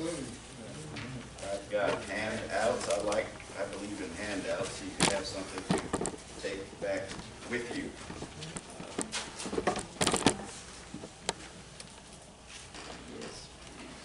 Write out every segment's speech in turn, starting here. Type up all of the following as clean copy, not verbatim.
I've got handouts. I believe in handouts. So you can have something to take back with you. Yes, please.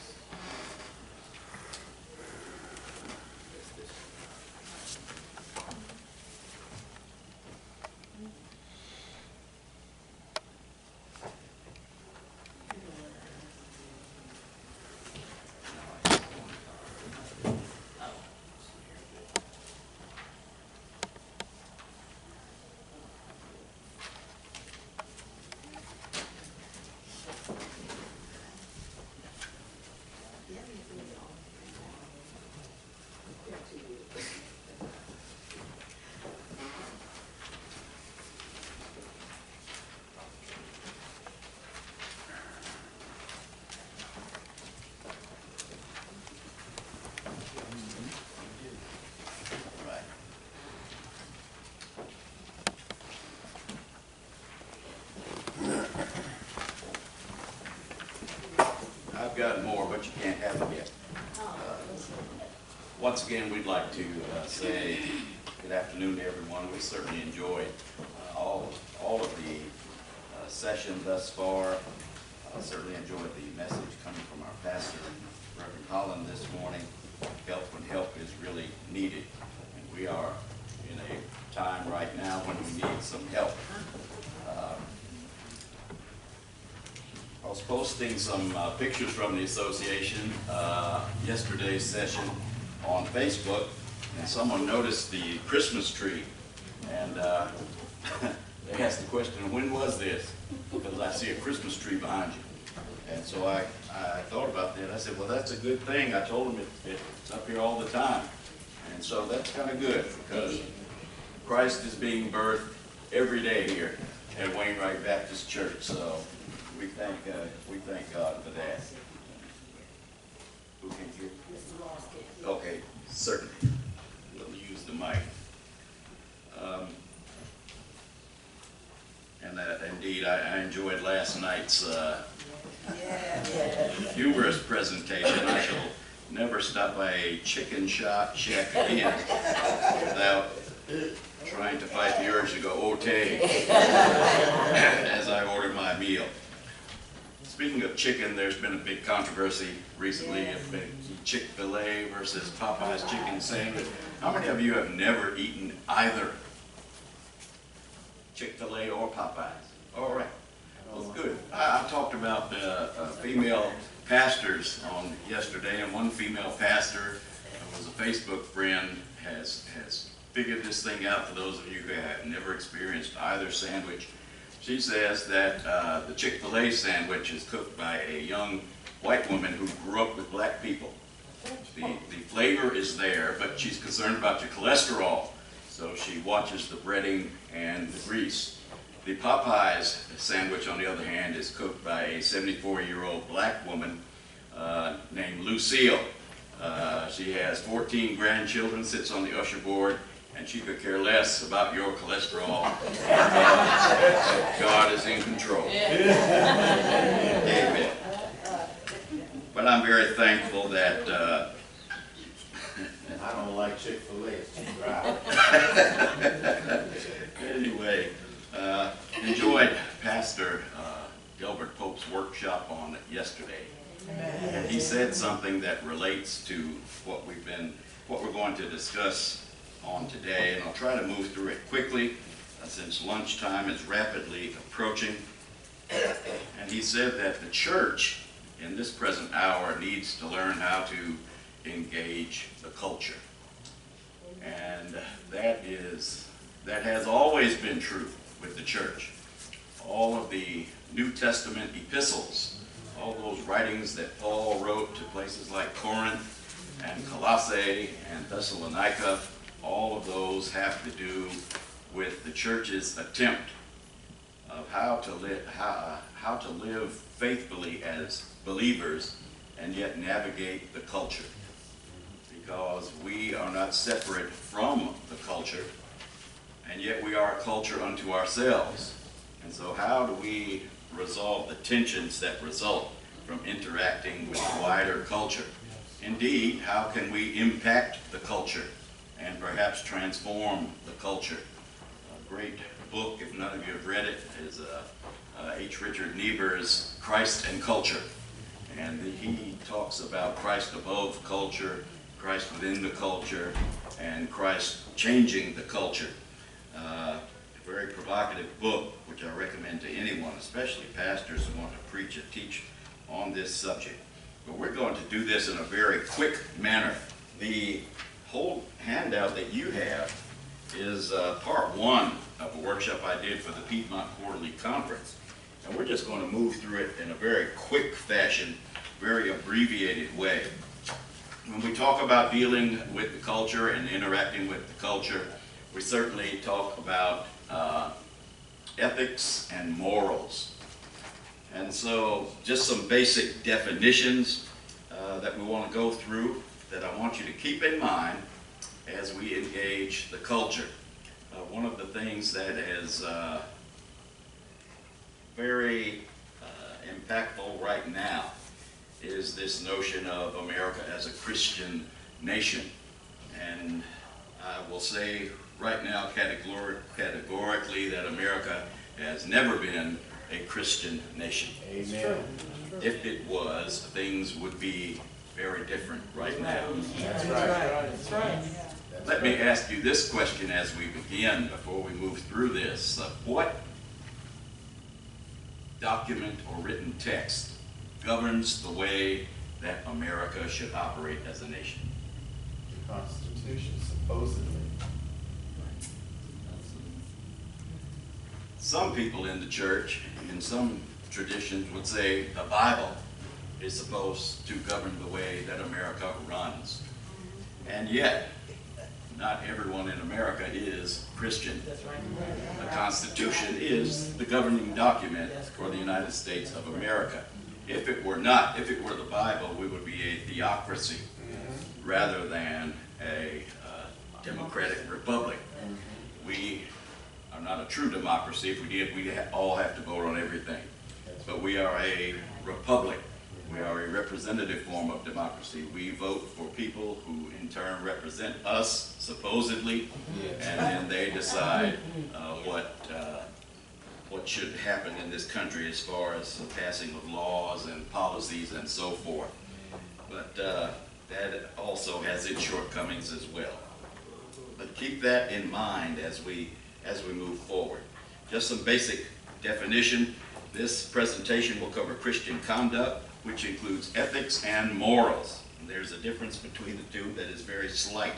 I've got more, but you can't have them yet. Once again, we'd like to say good afternoon to everyone. We certainly enjoyed all of the session thus far. Certainly enjoyed the message coming from our pastor, Reverend Holland, this morning. Help when help is really needed. And we are in a time right now when we need some help. I was posting some pictures from the association yesterday's session on Facebook, and someone noticed the Christmas tree, and they asked the question, when was this? Because I see a Christmas tree behind you. And so I thought about that. I said, well, that's a good thing. I told them it's up here all the time. And so that's kind of good, because Christ is being birthed every day here at Wainwright Baptist Church. So we thank God for that. Who can hear? Okay, certainly. We'll use the mic. And indeed, I enjoyed last night's humorous presentation. I shall never stop by a chicken shop check again without trying to fight the urge to go "Ote" as I order my meal. Speaking of chicken, there's been a big controversy recently of Chick-fil-A versus Popeye's chicken sandwich. How many of you have never eaten either Chick-fil-A or Popeyes? All right. Well, good. I talked about female pastors on yesterday, and one female pastor who was a Facebook friend has figured this thing out for those of you who have never experienced either sandwich. She says that the Chick-fil-A sandwich is cooked by a young white woman who grew up with black people. The flavor is there, but she's concerned about your cholesterol, so she watches the breading and the grease. The Popeyes sandwich, on the other hand, is cooked by a 74-year-old black woman named Lucille. She has 14 grandchildren, sits on the usher board, and she could care less about your cholesterol. God is in control. Amen. But I'm very thankful that I don't like Chick-fil-A, it's too dry. Anyway, enjoyed Pastor Gilbert Pope's workshop on it yesterday. And he said something that relates to what we're going to discuss on today, and I'll try to move through it quickly since lunchtime is rapidly approaching. And he said that the church in this present hour needs to learn how to engage the culture. And that has always been true with the church. All of the New Testament epistles, all those writings that Paul wrote to places like Corinth and Colossae and Thessalonica, all of those have to do with the church's attempt of how to live faithfully as believers and yet navigate the culture. Because we are not separate from the culture, and yet we are a culture unto ourselves. And so how do we resolve the tensions that result from interacting with the wider culture? Indeed, how can we impact the culture and perhaps transform the culture? A great book, if none of you have read it, is H. Richard Niebuhr's Christ and Culture. And he talks about Christ above culture, Christ within the culture, and Christ changing the culture. A very provocative book, which I recommend to anyone, especially pastors who want to preach and teach on this subject. But we're going to do this in a very quick manner. The whole handout that you have is part one of a workshop I did for the Piedmont Quarterly Conference. And we're just going to move through it in a very quick fashion, very abbreviated way. When we talk about dealing with the culture and interacting with the culture, we certainly talk about ethics and morals. And so just some basic definitions that we want to go through that I want you to keep in mind as we engage the culture. One of the things that is very impactful right now is this notion of America as a Christian nation. And I will say right now categorically that America has never been a Christian nation. Amen. If it was, things would be very different right now. That's right. That's right. Let me ask you this question as we begin, before we move through this. What document or written text governs the way that America should operate as a nation? The Constitution, supposedly. Some people in the church, in some traditions, would say the Bible is supposed to govern the way that America runs. And yet, not everyone in America is Christian. That's right. The Constitution is the governing document for the United States of America. If it were not, if it were the Bible, we would be a theocracy rather than a democratic republic. We are not a true democracy. If we did, we'd all have to vote on everything. But we are a republic. We are a representative form of democracy. We vote for people who in turn represent us, supposedly, and then they decide what should happen in this country as far as the passing of laws and policies and so forth. But that also has its shortcomings as well. But keep that in mind as we move forward. Just some basic definition. This presentation will cover Christian conduct, which includes ethics and morals. And there's a difference between the two that is very slight.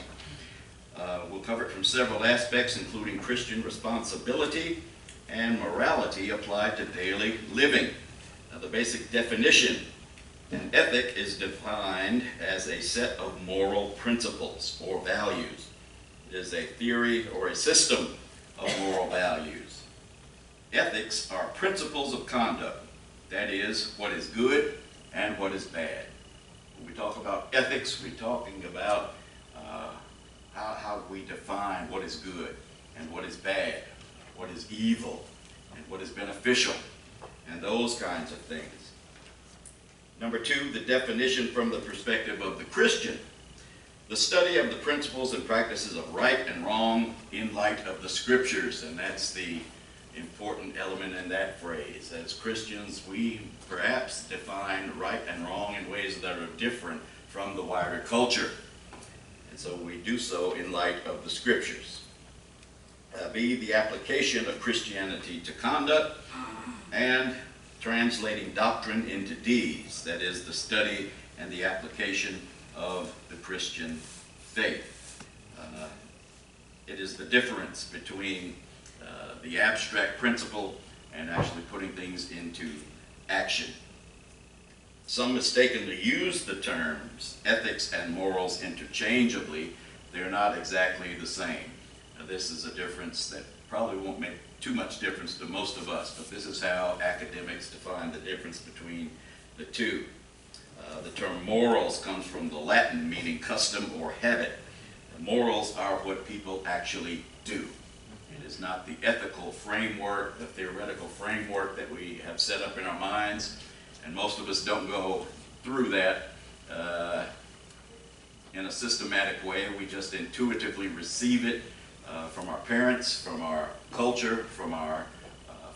We'll cover it from several aspects, including Christian responsibility and morality applied to daily living. Now, the basic definition: an ethic is defined as a set of moral principles or values. It is a theory or a system of moral values. Ethics are principles of conduct. That is, what is good and what is bad. When we talk about ethics, we're talking about how we define what is good and what is bad, what is evil and what is beneficial, and those kinds of things. Number two, the definition from the perspective of the Christian. The study of the principles and practices of right and wrong in light of the Scriptures, and that's the important element in that phrase. As Christians, we perhaps define right and wrong in ways that are different from the wider culture. And so we do so in light of the Scriptures. B, the application of Christianity to conduct, and translating doctrine into deeds. That is, the study and the application of the Christian faith. It is the difference between the abstract principle and actually putting things into action. Some mistakenly use the terms ethics and morals interchangeably. They're not exactly the same. Now, this is a difference that probably won't make too much difference to most of us, but this is how academics define the difference between the two. The term morals comes from the Latin meaning custom or habit. The morals are what people actually do. It is not the ethical framework, the theoretical framework that we have set up in our minds, and most of us don't go through that in a systematic way. We just intuitively receive it from our parents, from our culture, from our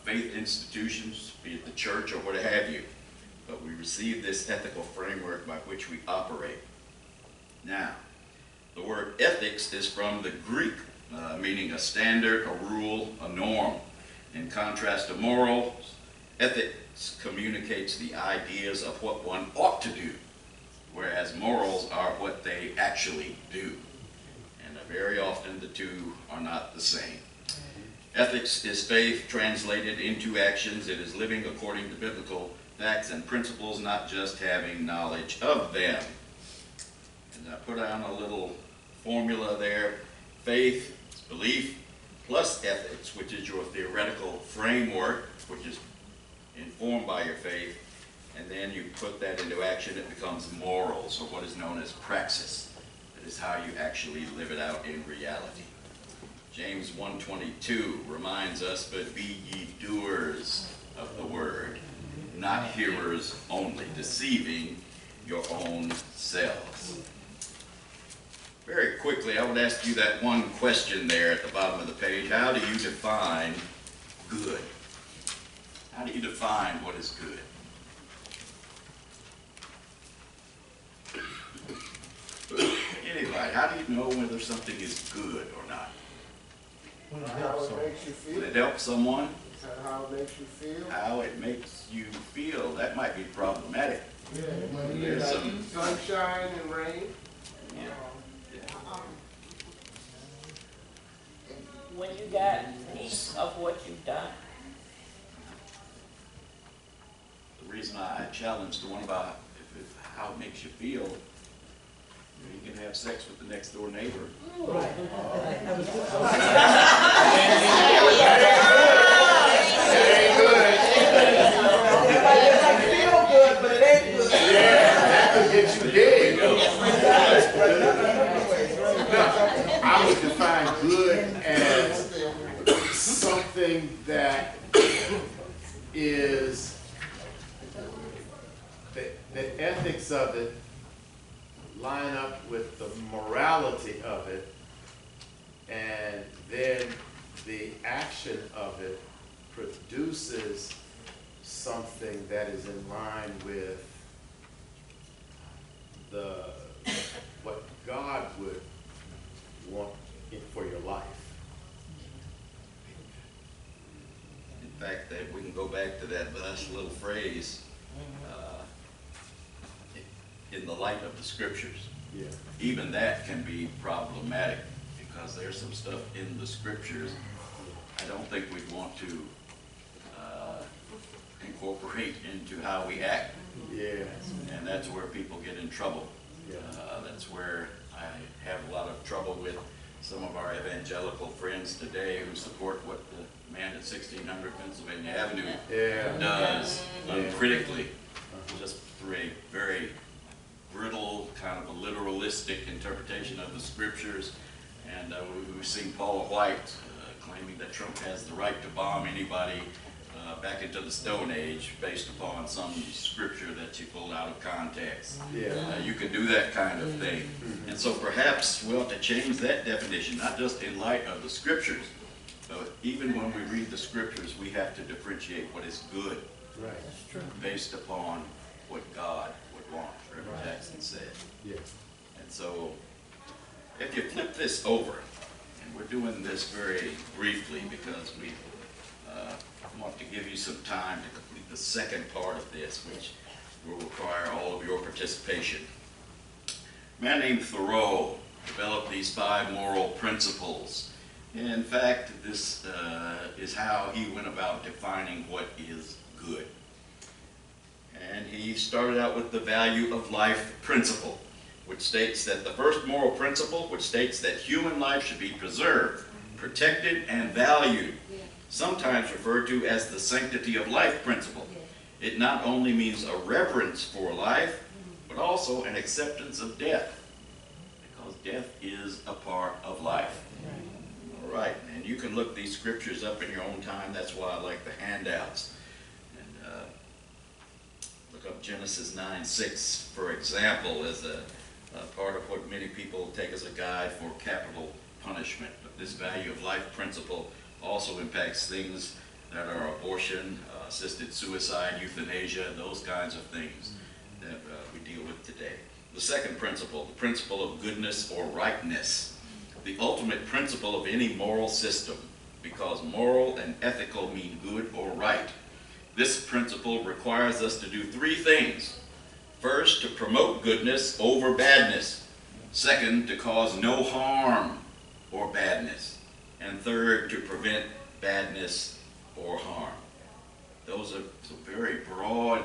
faith institutions, be it the church or what have you. But we receive this ethical framework by which we operate. Now, the word ethics is from the Greek, meaning a standard, a rule, a norm. In contrast to morals, ethics communicates the ideas of what one ought to do, whereas morals are what they actually do. And very often the two are not the same. Ethics is faith translated into actions. It is living according to biblical facts and principles, not just having knowledge of them. And I put down a little formula there. Faith, belief, plus ethics, which is your theoretical framework, which is informed by your faith, and then you put that into action, it becomes morals, or what is known as praxis. That is how you actually live it out in reality. James 1:22 reminds us, but be ye doers of the word, not hearers only, deceiving your own selves. Very quickly, I would ask you that one question there at the bottom of the page. How do you define good? How do you define what is good? Anybody, how do you know whether something is good or not? How it makes you feel. When it helps someone? How it makes you feel. How it makes you feel. That might be problematic. Yeah, when you There's got some- sunshine and rain. Yeah. When you got peace of what you've done. The reason I challenged the one about how it makes you feel, you can have sex with the next door neighbor. Feel good, but it ain't good. That could get you dead. I would define good as something that is the ethics of it line up with the morality of it, and then the action of it produces something that is in line with what God would want for your life. In fact, that we can go back to that last little phrase, in the light of the scriptures. Yeah. Even that can be problematic because there's some stuff in the scriptures I don't think we'd want to incorporate into how we act. Yeah. And that's where people get in trouble. Yeah. That's where I have a lot of trouble with some of our evangelical friends today who support what the man at 1600 Pennsylvania Avenue does uncritically, just through a very brittle, kind of a literalistic interpretation of the scriptures. And we've seen Paula White claiming that Trump has the right to bomb anybody back into the Stone Age based upon some scripture that she pulled out of context. You can do that kind of thing. And so perhaps we ought to change that definition, not just in light of the scriptures, but even when we read the scriptures, we have to differentiate what is good. Right. That's true. Based upon what God would want, Reverend Jackson said. Yeah. And so, if you flip this over, and we're doing this very briefly because we want to give you some time to complete the second part of this, which will require all of your participation. A man named Thoreau developed these 5 moral principles. In fact, this is how he went about defining what is good. And he started out with the value of life principle, which states that the first moral principle, which states that human life should be preserved, protected, and valued, sometimes referred to as the sanctity of life principle. It not only means a reverence for life, but also an acceptance of death, because death is a part of life. All right, and you can look these scriptures up in your own time. That's why I like the handouts. And look up Genesis 9:6, for example, as a part of what many people take as a guide for capital punishment. But this value of life principle also impacts things that are abortion, assisted suicide, euthanasia, those kinds of things that we deal with today. The second principle, the principle of goodness or rightness, the ultimate principle of any moral system, because moral and ethical mean good or right. This principle requires us to do three things. First, to promote goodness over badness. Second, to cause no harm or badness. And third, to prevent badness or harm. Those are some very broad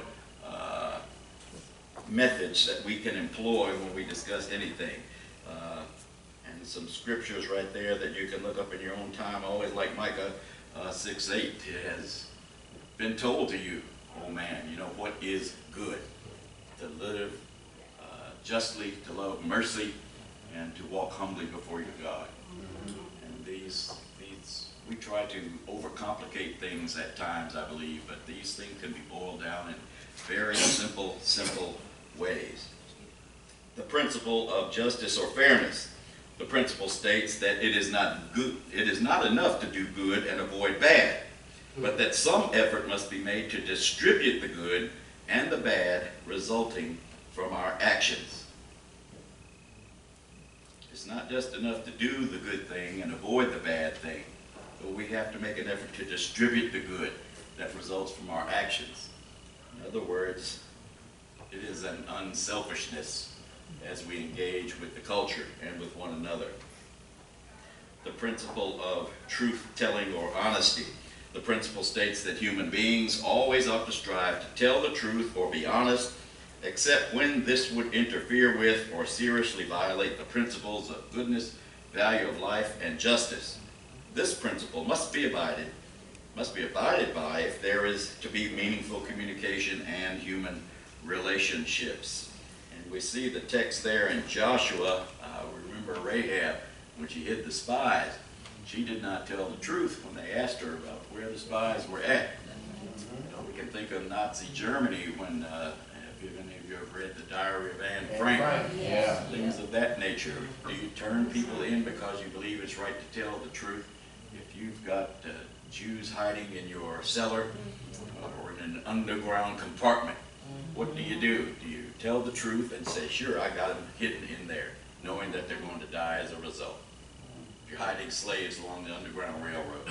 methods that we can employ when we discuss anything. And some scriptures right there that you can look up in your own time. I always like Micah 6:8. It has been told to you, oh man, you know what is good? To live justly, to love mercy, and to walk humbly before your God. And these we try to overcomplicate things at times, I believe, but these things can be boiled down in very simple ways. The principle of justice or fairness. The principle states that it is not enough to do good and avoid bad, but that some effort must be made to distribute the good and the bad resulting from our actions. It's not just enough to do the good thing and avoid the bad thing, but we have to make an effort to distribute the good that results from our actions. In other words, it is an unselfishness as we engage with the culture and with one another. The principle of truth-telling or honesty. The principle states that human beings always ought to strive to tell the truth or be honest, except when this would interfere with or seriously violate the principles of goodness, value of life, and justice. This principle must be abided by if there is to be meaningful communication and human relationships. And we see the text there in Joshua. Remember Rahab, when she hid the spies, she did not tell the truth when they asked her about where the spies were at. You know, we can think of Nazi Germany when, if any of you have read the Diary of Anne Frank, things of that nature. Do you turn people in because you believe it's right to tell the truth? If you've got Jews hiding in your cellar or in an underground compartment, what do? Do you tell the truth and say, sure, I got them hidden in there, knowing that they're going to die as a result? If you're hiding slaves along the Underground Railroad,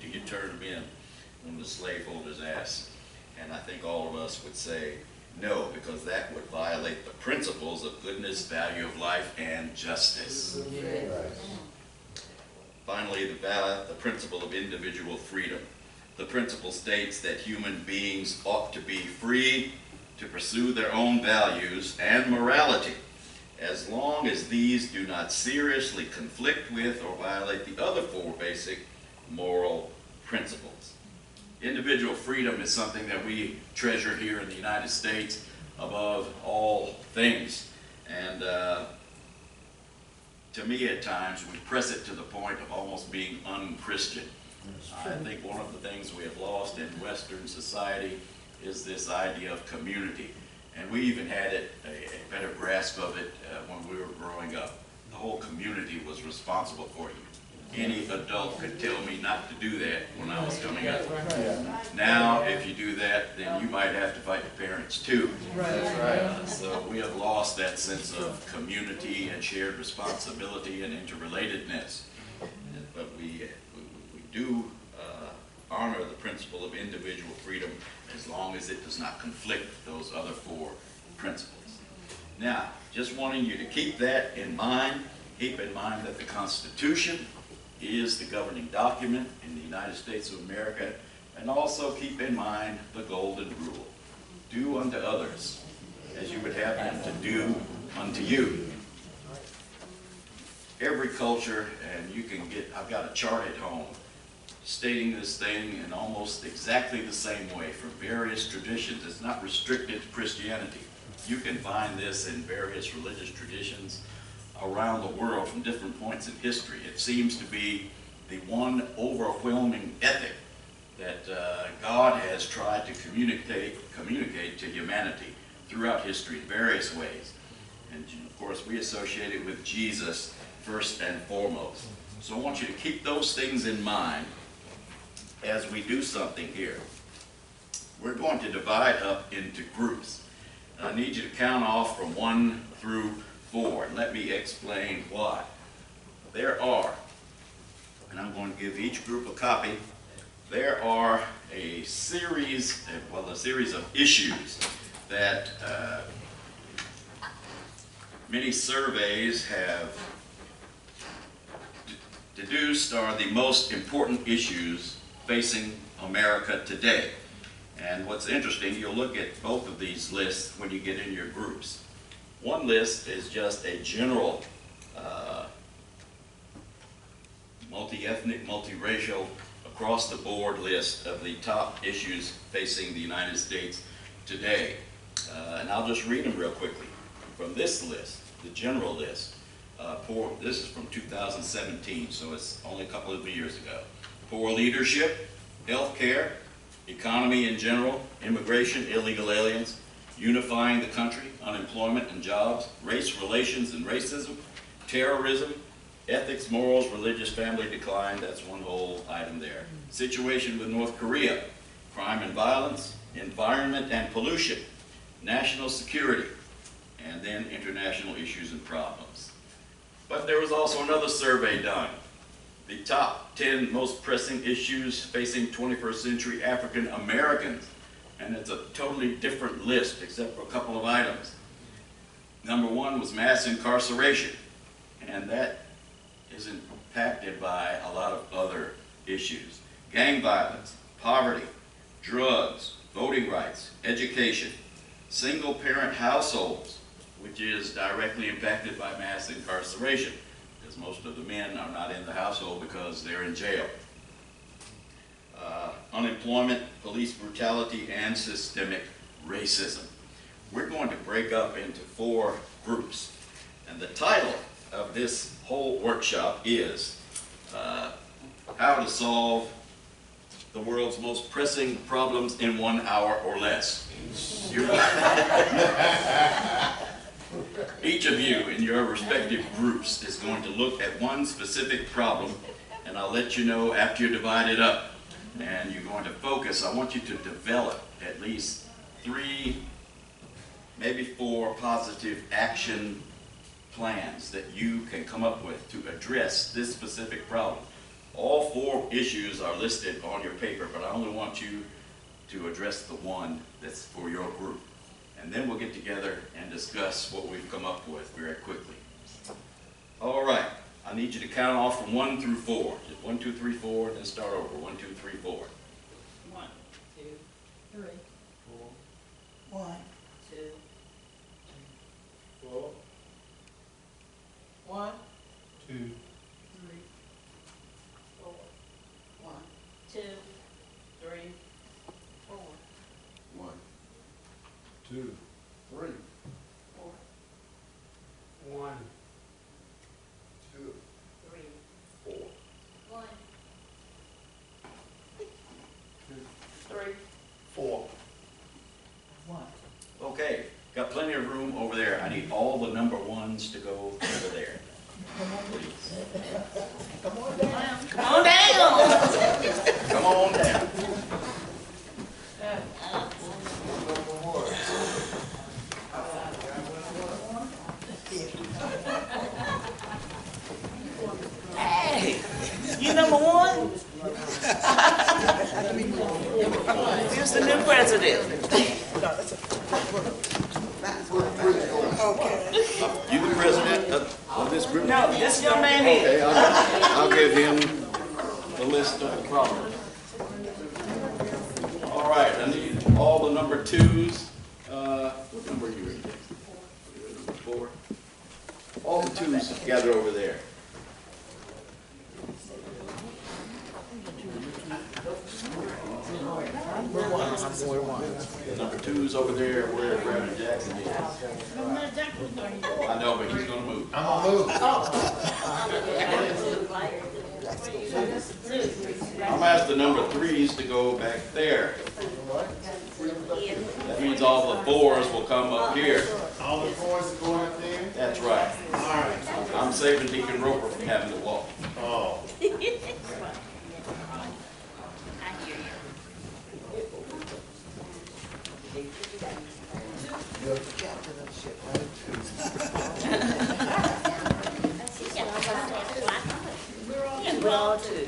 do you turn them in when the slaveholders ask? And I think all of us would say no, because that would violate the principles of goodness, value of life, and justice. Finally, the principle of individual freedom. The principle states that human beings ought to be free to pursue their own values and morality, as long as these do not seriously conflict with or violate the other four basic moral principles. Individual freedom is something that we treasure here in the United States above all things. And to me, at times, we press it to the point of almost being unchristian. I think one of the things we have lost in Western society is this idea of community. And we even had a better grasp of it when we were growing up. The whole community was responsible for you. Any adult could tell me not to do that when I was coming up. Now, if you do that, then you might have to fight your parents too. So we have lost that sense of community and shared responsibility and interrelatedness. But we do honor the principle of individual freedom as long as it does not conflict with those other four principles. Now, just wanting you to keep that in mind. Keep in mind that the Constitution is the governing document in the United States of America, and also keep in mind the golden rule. Do unto others as you would have them to do unto you. Every culture, and you can get, I've got a chart at home stating this thing in almost exactly the same way from various traditions. It's not restricted to Christianity. You can find this in various religious traditions around the world from different points in history. It seems to be the one overwhelming ethic that God has tried to communicate to humanity throughout history in various ways. And of course, we associate it with Jesus first and foremost. So I want you to keep those things in mind as we do something here. We're going to divide up into groups. I need you to count off from 1 through 4. And let me explain why. There are, and I'm going to give each group a copy, there are a series of issues that many surveys have deduced are the most important issues facing America today. And what's interesting, you'll look at both of these lists when you get in your groups. One list is just a general multi-ethnic, multiracial, across-the-board list of the top issues facing the United States today. And I'll just read them real quickly. From this list, the general list, this is from 2017, so it's only a couple of years ago. Poor leadership, health care, economy in general, immigration, illegal aliens, unifying the country, unemployment and jobs, race relations and racism, terrorism, ethics, morals, religious family decline, that's one whole item there. Situation with North Korea, crime and violence, environment and pollution, national security, and then international issues and problems. But there was also another survey done. The top 10 most pressing issues facing 21st century African Americans. And it's a totally different list except for a couple of items. Number 1 was mass incarceration. And that is impacted by a lot of other issues. Gang violence, poverty, drugs, voting rights, education, single parent households, which is directly impacted by mass incarceration, because most of the men are not in the household because they're in jail. Unemployment, police brutality, and systemic racism. We're going to break up into 4 groups. And the title of this whole workshop is How to Solve the World's Most Pressing Problems in 1 hour or less. Each of you in your respective groups is going to look at one specific problem, and I'll let you know after you're divided up. And you're going to focus. I want you to develop at least 3, maybe 4 positive action plans that you can come up with to address this specific problem. All 4 issues are listed on your paper, but I only want you to address the one that's for your group. And then we'll get together and discuss what we've come up with very quickly. All right. I need you to count off from 1 through 4. Just 1, 2, 3, 4, then start over. 1, 2, 3, 4. 1, 2, 3, 1, 2, 4, 1, 2, 3, 4. 1, 2, 3, 4. 1, 2, 3, 4, 1, 2, 3, 4, 1, 2, 3, 4. 1. Okay. Got plenty of room over there. I need all the number 1s to go over there. Please. Come on down. Come on down. Come on down. Hey, you number 1? Who's the new president? You the president of this group? No, this young man here. Okay, I'll give him the list of the problems. All right, I need all the number 2s. What number are you in? Number 4. All the 2s gather over there. The number 2's over there where Reverend Jackson is. I know, but he's going to move. I'm gonna move. I'm asked the number 3's to go back there. That means all the 4's will come up here. All the 4s are going up there? That's right. All right. I'm saving Deacon Roper from having to walk. Oh. You're the captain of the ship, right? Yeah, we're all two.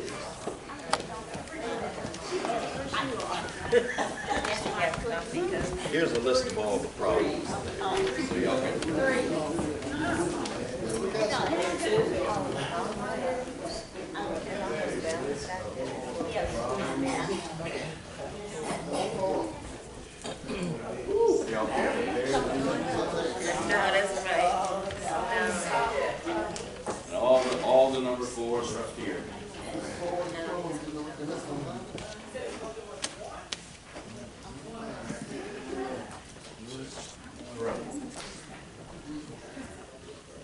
Here's a list of all the problems. So y'all can y'all can No, that's right. and all the number fours are up here.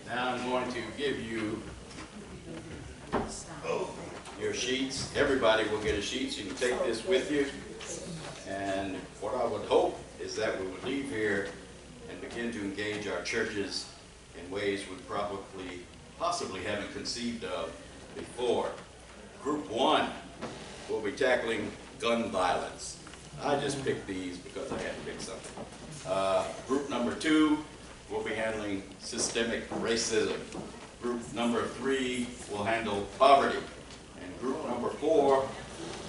Now I'm going to give you your sheets. Everybody will get a sheet, so you can take this with you. And what I would hope is that we would leave here and begin to engage our churches in ways we possibly haven't conceived of before. Group 1 will be tackling gun violence. I just picked these because I had to pick something. Group number 2 will be handling systemic racism. Group number 3 will handle poverty. And group number 4,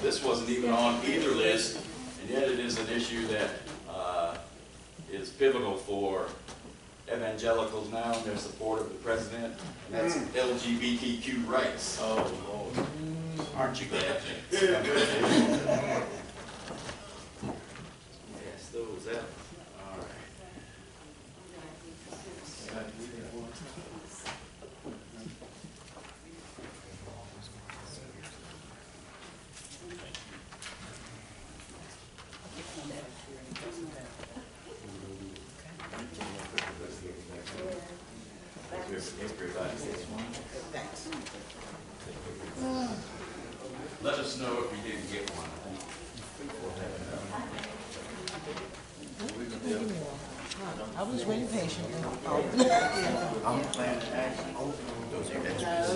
this wasn't even on either list, and yet it is an issue that is pivotal for evangelicals now in their support of the president, and that's LGBTQ rights. Oh, Lord. Aren't you glad? Yes, those out. All right. Let us know if you didn't get one. I was waiting patiently. I'm planning to ask you. Those are extras.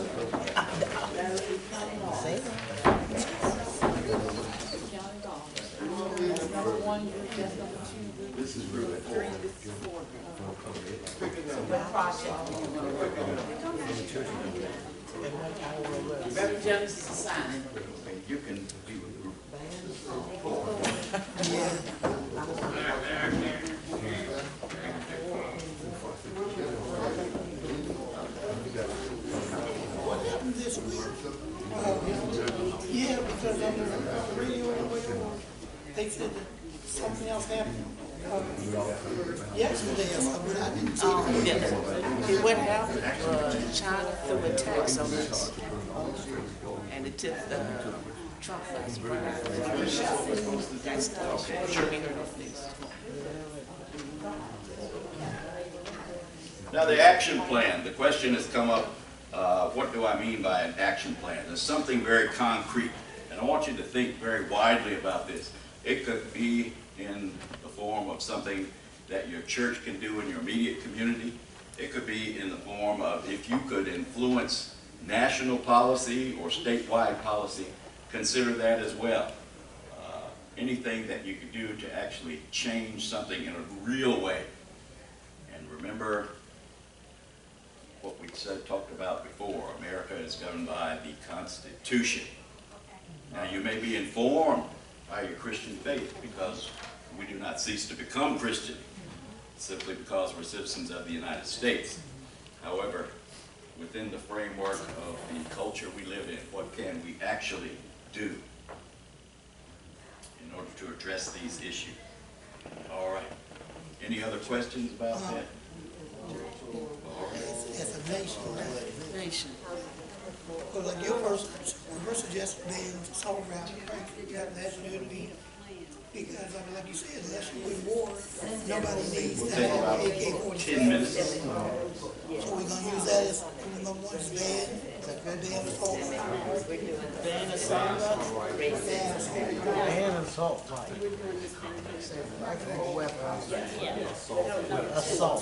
Say This is really four. You can be with group four. what happened this week? Yeah, because on the radio or whatever, they said that something else happened. Yesterday or something, but I didn't see it. Yeah. What happened was China threw a tax on us. And it took Trump by surprise. That's the sure. Now the action plan, the question has come up, what do I mean by an action plan? There's something very concrete, and I want you to think very widely about this. It could be in the form of something that your church can do in your immediate community. It could be in the form of if you could influence national policy or statewide policy, consider that as well. Anything that you could do to actually change something in a real way. And remember what we talked about before, America is governed by the Constitution. Now you may be informed by your Christian faith because we do not cease to become Christian simply because we're citizens of the United States. However, within the framework of the culture we live in, what can we actually do in order to address these issues? All right. Any other questions about that? As a nation, right? Nation. Because like your first suggestion being solve around, that should be, because I mean, like you said, unless you win war, nobody needs We'll to take have about AK-47. 10 minutes. So we're gonna use that as number one, is ban assault. Ban assault. And assault, right. Like a weapon. Assault.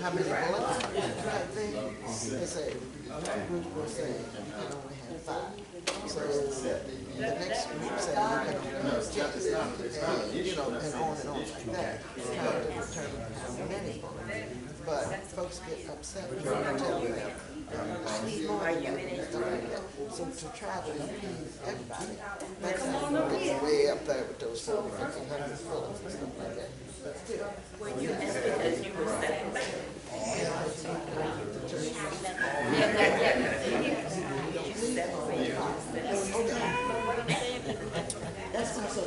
How many bullets? Right thing. They say, two groups were saying you can only have 5. So the next group said you can only have 10. And, you know, and on like that. It's kind of determine how many. But folks get upset when you tell them, I need more than that and stuff like that. So to try to appease everybody, that's how you get way up there with those 40, 50, 100 bullets and stuff like that. But still. Well, you asked because you were stepping back.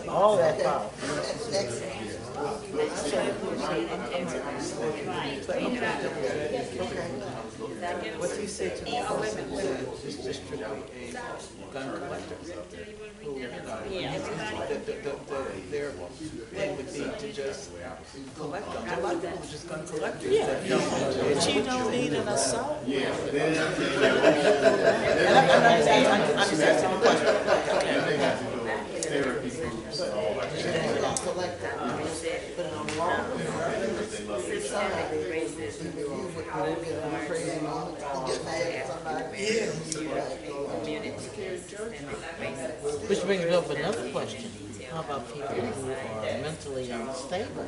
All that power. What you said to me is just strictly a gun collector. Their thing would be to just collect them. A lot of people are just gun collectors. That don't. But you don't need an assault. And I'm just asking a question. Which brings up another question. How about people who are mentally unstable?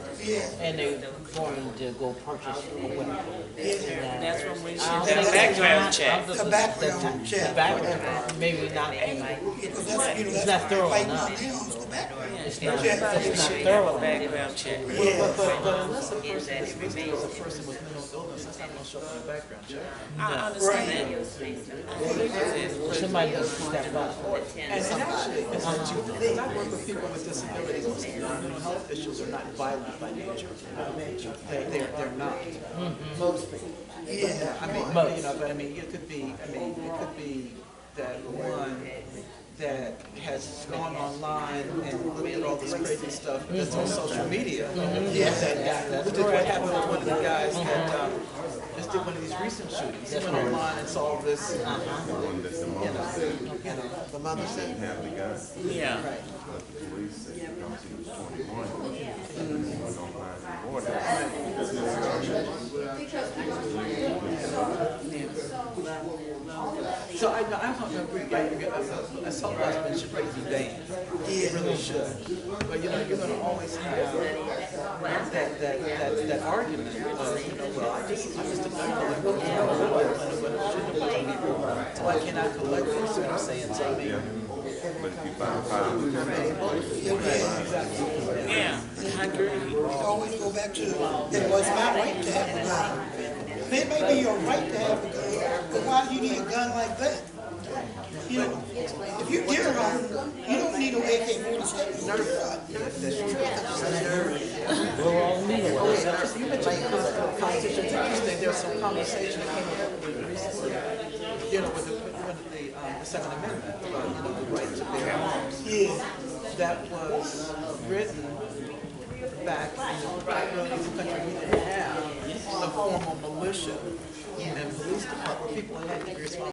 And they're going to go purchase a weapon? That's when we should I don't have think background check. The background check. The background, maybe not, Because that's, you know, it's that's not what thorough fighting enough. on now, is the background. It's not, Everybody it's not should have thorough a enough. background check. But unless a person is listed as a person with mental illness, that's not going to show up in a background check. I understand. Somebody needs to step up. And actually, because I work with people with disabilities, most of their mental health issues are not violent by nature. They're not. Most people. Yeah. I mean, you know, but I mean, it could be that one that has gone online and looked at all this crazy stuff that's on social media. Which is what happened with one of the guys that just did one of these recent shootings. He went online and saw all this, you know, The mother said, Yeah. right. So I agree. Assault weapons should really be banned. It really should. But you know, you're going to always have that argument of, you know, well, I'm just a gun collector. So I cannot collect them. So I'm saying, so maybe. Yeah, I agree. You always go back to, it was my right to have a gun. It may be your right to have a gun, but why do you need a gun like that? You know, if you deer hunting, you don't need an AK-47. blow all the meat away. You mentioned the conversation. It's interesting. There's some conversation that came up recently, you know, with the Second Amendment about, you know, the right to bear arms. Yeah. That was written back in the early country. We didn't have a formal militia and police department. People had to be responsible